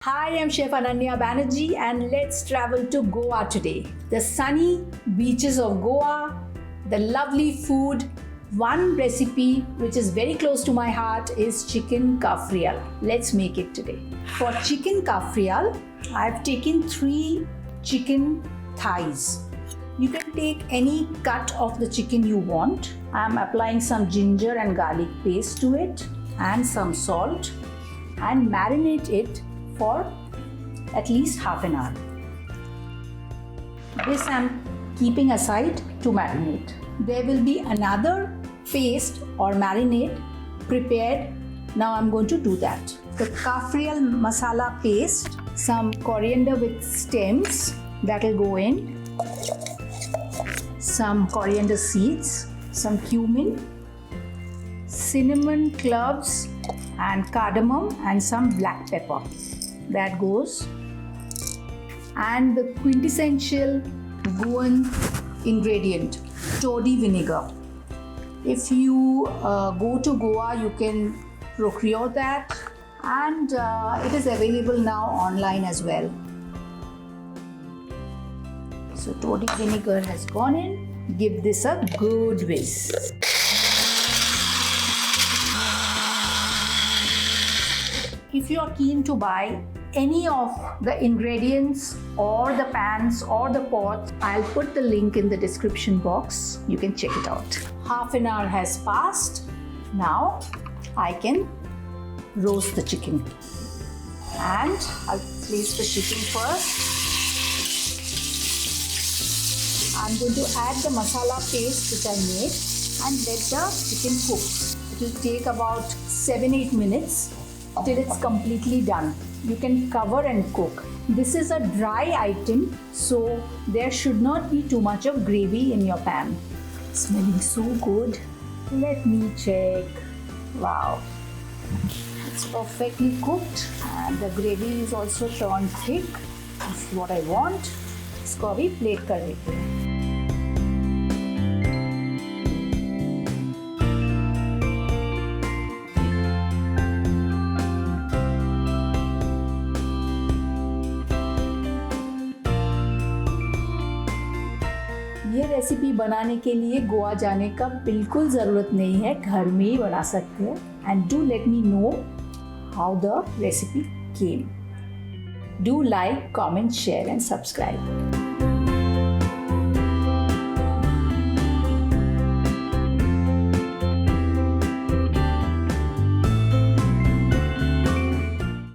Hi, I'm Chef Ananya Banerjee and let's travel to Goa today. The sunny beaches of Goa, the lovely food. One recipe which is very close to my heart is chicken cafreal. Let's make it today. For chicken cafreal, I've taken 3 chicken thighs. You can take any cut of the chicken you want. I'm applying some ginger and garlic paste to it and some salt and marinate it for at least half an hour. This I'm keeping aside to marinate. There will be another paste or marinade prepared. Now I'm going to do that. The cafreal masala paste, some coriander with stems that will go in, some coriander seeds, some cumin, cinnamon, cloves and cardamom and some black pepper. That goes, and the quintessential Goan ingredient, toddy vinegar. If you go to Goa, you can procure that, and it is available now online as well. So toddy vinegar has gone in. Give this a good whisk. If you are keen to buy any of the ingredients or the pans or the pots, I'll put the link in the description box. You can check it out. Half an hour has passed. Now I can roast the chicken. And I'll place the chicken first. I'm going to add the masala paste which I made and let the chicken cook. It will take about 7-8 minutes till it's completely done. You can cover and cook. This is a dry item, so there should not be too much of gravy in your pan. Smelling so good. Let me check. Wow. It's perfectly cooked and the gravy is also turned thick. This is what I want. इसको अभी plate कर देते हैं. ये recipe बनाने के लिए गोवा जाने का बिल्कुल ज़रूरत नहीं है, घर में ही बना सकते हैं. And do let me know how the recipe came. Do like, comment, share and subscribe.